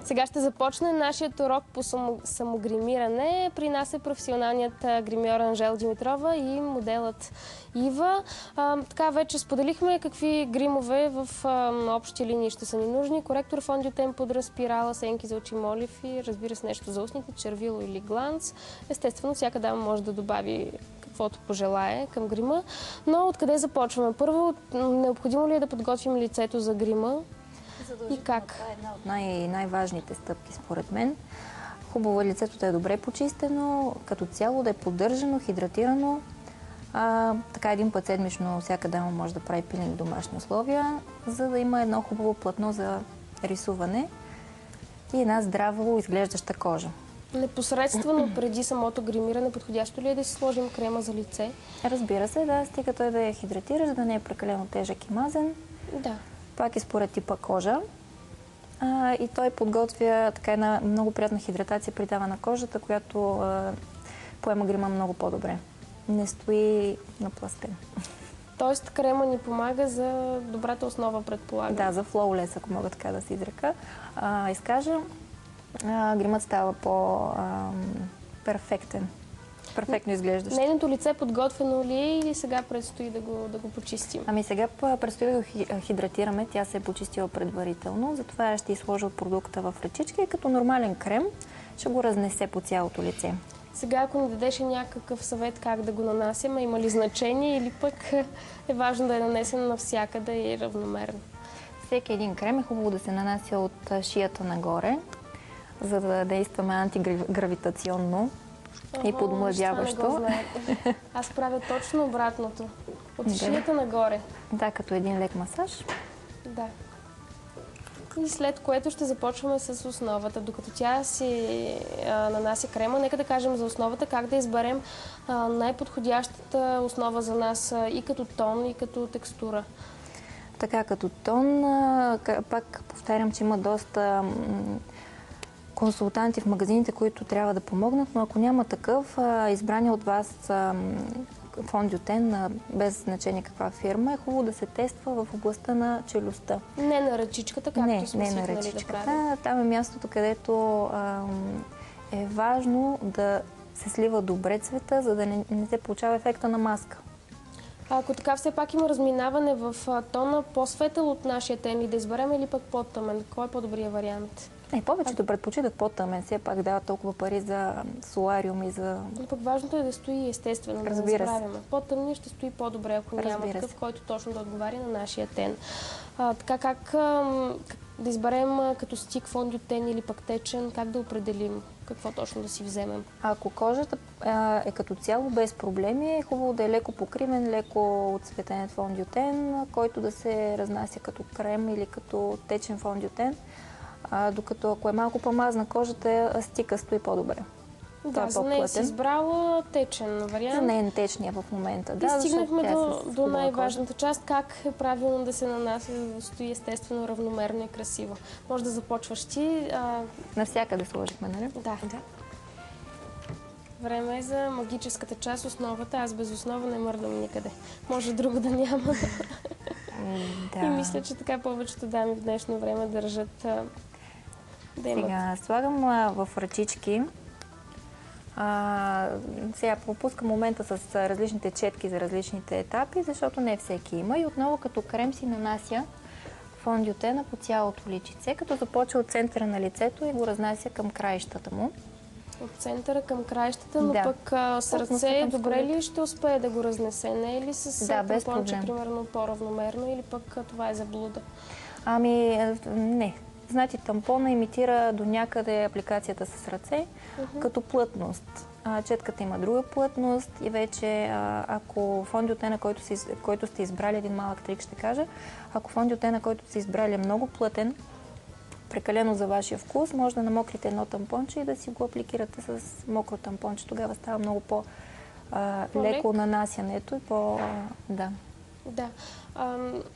Сега ще започне нашият урок по самогримиране. При нас е професионалният гримьор Анжела Димитрова и моделът Ива. Така вече споделихме какви гримове в общи линии ще са ни нужни. Коректор, фондиотен, пудра, спирала, сенки за очи, молив и разбира се нещо за устните, червило или гланц. Естествено, всяка дама може да добави каквото пожелае към грима. Но откъде започваме? Първо, необходимо ли е да подготвим лицето за грима? И как? Това е една от най-важните стъпки, според мен. Хубаво е лицето да е добре почистено, като цяло да е поддържано, хидратирано. Така един път седмично всяка дама може да прави пилинг в домашни условия, за да има едно хубаво платно за рисуване и една здраво изглеждаща кожа. Непосредствено преди самото гримиране, подходящо ли е да си сложим крема за лице? Разбира се, да, стига той да я хидратира, за да не е прекалено тежък и мазен. Да. Пак е според типа кожа. И той подготвя така една много приятна хидратация, придава на кожата, която поема грима много по-добре. Не стои напластен. Тоест крема ни помага за добрата основа, предполагам. Да, за флоулес, ако мога така да се изкажа. Гримът става по-перфектен. Перфектно изглеждащо. Нейното лице подготвено ли е или сега предстои да го почистим? Ами сега предстои да го хидратираме. Тя се е почистила предварително. Затова ще изложа от продукта в ръчички и като нормален крем ще го разнесе по цялото лице. Сега, ако ни дадеше някакъв съвет как да го нанасяме, има ли значение или пък е важно да е нанесен навсякъде и равномерно? Всеки един крем е хубаво да се нанася от шията нагоре, за да действаме антигравитационно и подмладяващо. Аз правя точно обратното. От шията нагоре. Да, като един лек масаж. Да. И след което ще започваме с основата. Докато тя си нанася крема, нека да кажем за основата как да изберем най-подходящата основа за нас и като тон, и като текстура. Така, като тон, пак повтарям, че има доста консултанти в магазините, които трябва да помогнат, но ако няма такъв, избрани от вас фондиотен, без значение каква фирма, е хубаво да се тества в областта на челюстта. Не на ръчичката, както сме свикнали да правим. Там е мястото, където е важно да се слива добре цвета, за да не се получава ефекта на маска. Ако така все пак има разминаване в тона, по-светъл от нашия тен и да изберем или пък по-тъмен, кой е по-добрият вариант? Повечето предпочитат по-тъмен, все пак дава толкова пари за солариум и за... Но пък важното е да стои естествено, да не забравяме. По-тъмния ще стои по-добре, ако няма такъв, който точно да отговаря на нашия тен. Така как да изберем като стик фондиотен или пък течен, как да определим какво точно да си вземем? Ако кожата е като цяло без проблеми, е хубаво да е леко покримен, леко отцветен фондиотен, който да се разнася като крем или като течен фондиотен. Докато ако е малко по-мазна кожата, стика стои по-добре. Да, за нея си избрала течен вариант. За нея течния в момента. Да, стигнахме до най-важната част. Как е правилно да се нанася, да стои естествено, равномерно и красиво. Може да започваш ти. Навсякъде сложихме, нали? Да. Време е за магическата част, основата. Аз без основа не мърдам никъде. Може друго да няма. И мисля, че така повечето дами в днешно време държат да имат. Сега слагам в ръчички. Сега пропускам момента с различните четки за различните етапи, защото не всеки има. И отново като крем си нанася фондиотена по цялото личице, като започва от центъра на лицето и го разнася към краищата му. От центъра към краищата, но пък с ръце добре ли ще успее да го разнесе? Не е ли с тампонче, примерно, по-равномерно или пък това е заблуда? Не. Значи тампона имитира до някъде апликацията с ръце като плътност. Четката има друга плътност и вече ако фондиотена, който сте избрали, един малък трик ще кажа, ако фондиотена, който сте избрали е много плътен, прекалено за вашия вкус, може да намокрите едно тампонче и да си го апликирате с мокро тампонче. Тогава става много по-леко нанасянето и Да.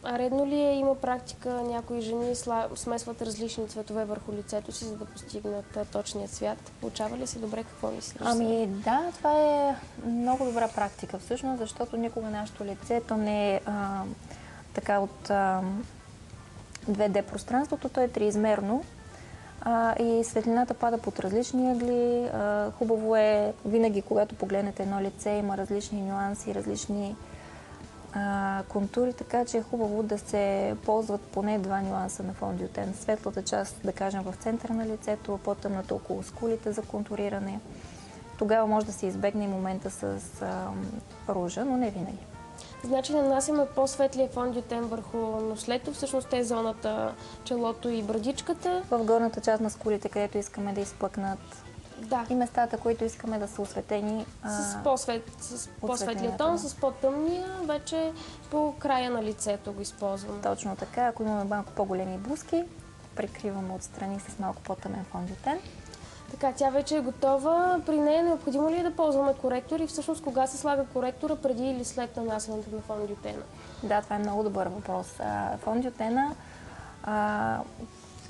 Редно ли е, има практика, някои жени смесват различни цветове върху лицето си, за да постигнат точния цвят? Получава ли се добре? Какво мислиш? Да, това е много добра практика всъщност, защото никога нашето лицето не е така от 2D пространството, то е триизмерно. И светлината пада под различни ъгли. Хубаво е винаги, когато погледнете едно лице, има различни нюанси, различни контури, така че е хубаво да се ползват поне два нюанса на фондиотен. Светлата част, да кажем, в центъра на лицето, по-тъмната около скулите за контуриране. Тогава може да се избегне и момента с ружа, но не винаги. Значи нанасяме по-светлия фондиотен върху нослето, всъщност е зоната челото и брадичката. В горната част на скулите, където искаме да изплъкнат. Да. И местата, които искаме да са осветени. С по-светлия тон, с по-тъмния, вече по края на лицето го използваме. Точно така. Ако имаме малко по-големи бузки, прикриваме отстрани с малко по-тъмен фондиотен. Така, тя вече е готова. При нея необходимо ли е да ползваме коректор и всъщност кога се слага коректора, преди или след нанасянето на фондиотена? Да, това е много добър въпрос. Фондиотена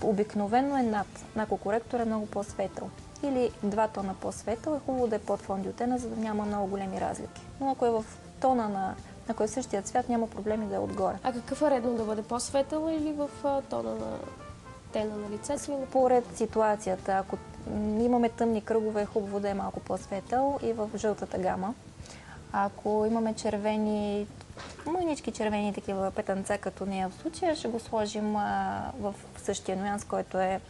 обикновено е над. Ако коректор е много по-светъл или 2 тона по-светъл, е хубаво да е под фондиотена, за да няма много големи разлики. Но ако е в тона ако е същия цвят, няма проблеми да е отгоре. А какъв е редно да бъде по-светъл или в тона на тена на лицето? Според ситуацията. Ако имаме тъмни кръгове, е хубаво да е малко по-светъл и в жълтата гама. Ако имаме червени, мънички червени такива петънца, като нея в случая, ще го сложим в същия нюанс, който е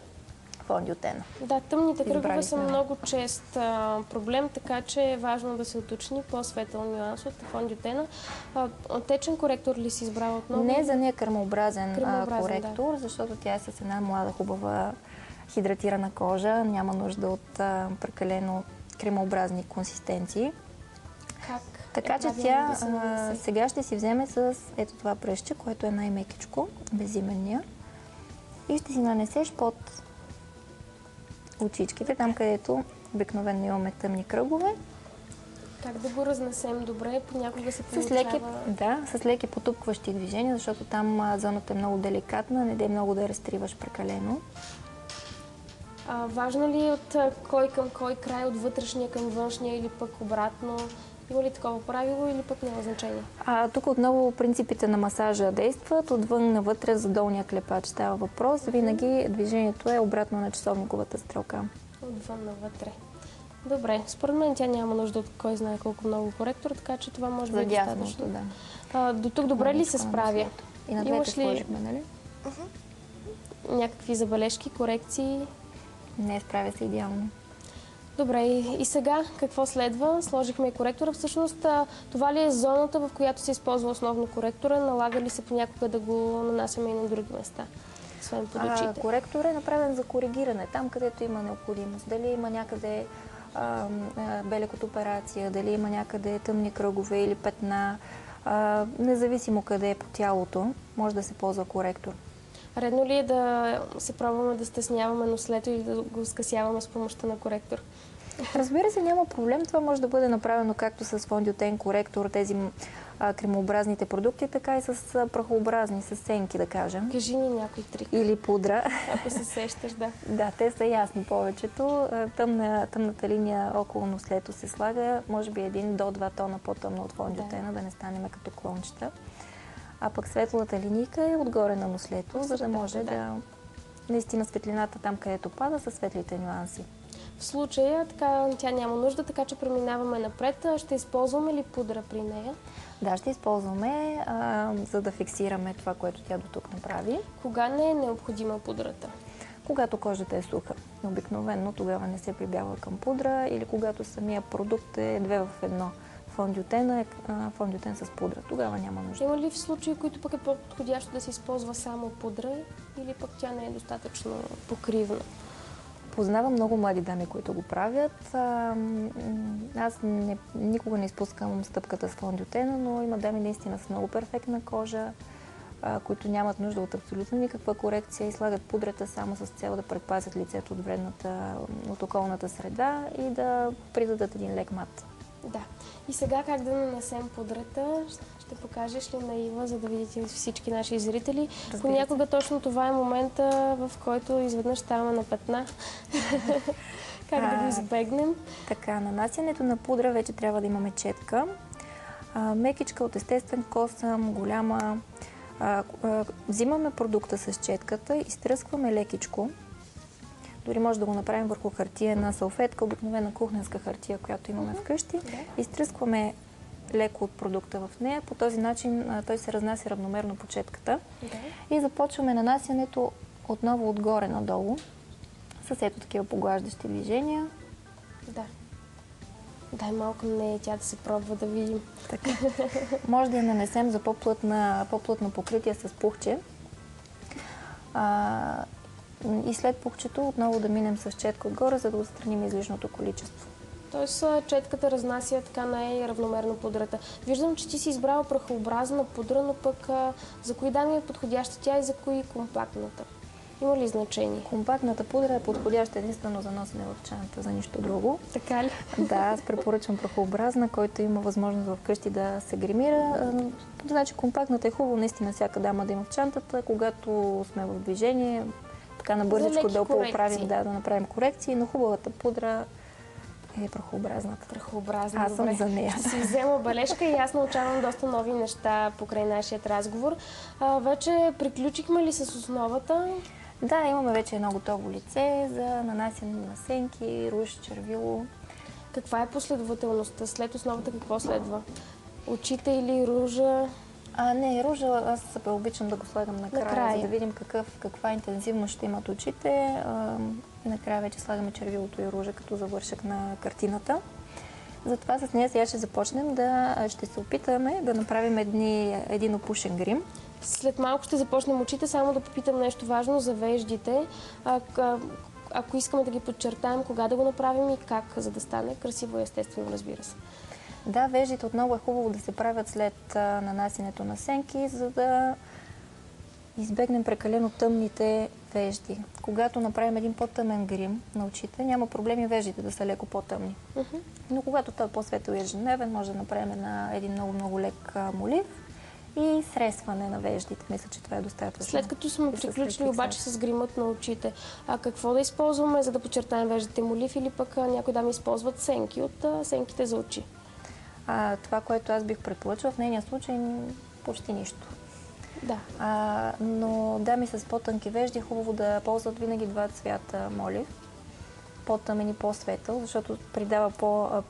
фондиотена. Да, тъмните кръгове са много чест проблем, така че е важно да се уточни по-светъл нюанс от фондиотена. Течен коректор ли си избрала отново? Не, за нея кремообразен коректор, да. Защото тя е с една млада, хубава хидратирана кожа, няма нужда от прекалено кремообразни консистенции. Така че тя сега ще си вземе с ето това пръстче, което е най-мекичко, безименния, и ще си нанесеш под очичките, там където обикновено имаме тъмни кръгове. Как да го разнесем добре? Понякога се получава... С леки потупкващи движения, защото там зоната е много деликатна, не дей много да я разтриваш прекалено. Важно ли е от кой към кой край, от вътрешния към външния или пък обратно? Има ли такова правило или пък няма значение? Тук отново принципите на масажа действат. Отвън навътре за долния клепач става въпрос. Винаги движението е обратно на часовниковата стрелка. Отвън навътре. Добре, според мен тя няма нужда от кой знае колко много коректор, така че това може да е достатъчно. Да. До тук добре ли се справя? И на двете сложихме, нали? Някакви забележки, корекции? Не, справя се идеално. Добре, и сега какво следва? Сложихме и коректора. Всъщност това ли е зоната, в която се използва основно коректора? Налага ли се понякога да го нанасяме и на други места, освен под очите? Коректор е направен за коригиране, там където има необходимост. Дали има някъде белек от операция, дали има някъде тъмни кръгове или петна, независимо къде е по тялото, може да се ползва коректор. Редно ли е да се пробваме да стесняваме нослето или да го скъсяваме с помощта на коректор? Разбира се, няма проблем. Това може да бъде направено както с фондиотен коректор, тези кремообразните продукти, така и с прахообразни, с сенки, да кажем. Кажи ни някой трик. Или пудра. Ако се сещаш, да. Да, те са ясни повечето. Тъмната линия около нослето се слага, може би 1 до 2 тона по-тъмно от фондиотена, да не станем като клончета. А пък светлата линийка е отгоре на нослето, за да може да наистина светлината там, където пада, са светлите нюанси. В случая тя няма нужда, така че преминаваме напред. Ще използваме ли пудра при нея? Да, ще използваме, за да фиксираме това, което тя до тук направи. Кога не е необходима пудрата? Когато кожата е суха. Обикновено тогава не се прибягва към пудра или когато самия продукт е 2 в 1. Фондиотен с пудра. Тогава няма нужда. Има ли в случаи, които пък е по-подходящо да се използва само пудра или пък тя не е достатъчно покривна? Познавам много млади дами, които го правят. Аз никога не изпускам стъпката с фондиотена, но има дами наистина с много перфектна кожа, които нямат нужда от абсолютно никаква корекция и слагат пудрата само с цел да предпазят лицето от вредната, от околната среда и да придадат един лек мат. Да. И сега как да нанесем пудрата? Ще покажеш ли на Ива, за да видите всички наши зрители? Понякога точно това е момента, в който изведнъж ставаме на петна. Как да го избегнем? Така, нанасянето на пудра вече трябва да имаме четка. Мекичка от естествен косъм, голяма. Взимаме продукта с четката, изтръскваме лекичко Дори може да го направим върху хартиена салфетка, обикновена кухненска хартия, която имаме вкъщи. Изтръскваме леко от продукта в нея. По този начин той се разнася равномерно по четката. И започваме нанасянето отново отгоре надолу, с ето такива поглаждащи движения. Да. Дай малко на нея тя да се пробва да видим. Така. Може да я нанесем за по-плътно покритие с пухче. И след пухчето отново да минем с четка отгоре, за да отстраним излишното количество. Тоест четката разнася така най-равномерно пудрата. Виждам, че ти си избрала прахообразна пудра, но пък за кои дами е подходяща тя и за кои компактната? Има ли значение? Компактната пудра е подходяща единствено за носене в чанта, за нищо друго. Така ли? Да, аз препоръчвам прахообразна, който има възможност вкъщи да се гримира. Значи компактната е хубаво наистина всяка дама да има в чантата, когато сме в движение, така набързичко да поправим, да направим корекции, но хубавата пудра е прахообразната. Прахообразна, аз съм за нея. Ще си взема бележка и аз научавам доста нови неща покрай нашия разговор. Вече приключихме ли с основата? Да, имаме вече едно готово лице за нанасяне на сенки, руж, червило. Каква е последователността? След основата какво следва? Очите или ружа? Не, ружа аз обичам да го слагам накрая, за да видим каква интензивност ще имат очите. И накрая вече слагаме червилото и ружа като завършък на картината. Затова с нея сега ще започнем ще се опитаме да направим един опушен грим. След малко ще започнем очите, само да попитам нещо важно за веждите. Ако искаме да ги подчертаем, кога да го направим и как, за да стане красиво и естествено, разбира се. Да, веждите отново е хубаво да се правят след нанасянето на сенки, за да избегнем прекалено тъмните вежди. Когато направим един по-тъмен грим на очите, няма проблеми веждите да са леко по-тъмни. Но когато той е по-светъл и ежедневен, може да направим един много лек молив и сресване на веждите. Мисля, че това е достатъчно. След като сме приключили обаче с гримът на очите, какво да използваме, за да подчертаем веждите? Молив или пък някои дами използват сенки от сенките за очи? Това, което аз бих предположила, в нейния случай почти нищо. Да. Но дами с по-тънки вежди е хубаво да ползват винаги два цвята молив. По-тъмен и по-светъл, защото придава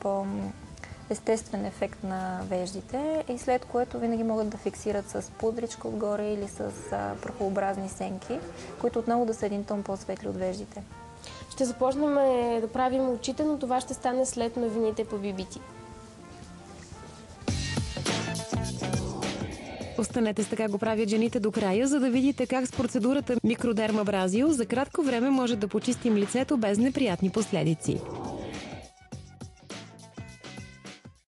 по-естествен ефект на веждите и след което винаги могат да фиксират с пудричка отгоре или с прахообразни сенки, които отново да са един тон по-светли от веждите. Ще започнем да правим очите, но това ще стане след новините по BBT. Останете с Така го правят жените до края, за да видите как с процедурата микродермабразио за кратко време може да почистим лицето без неприятни последици.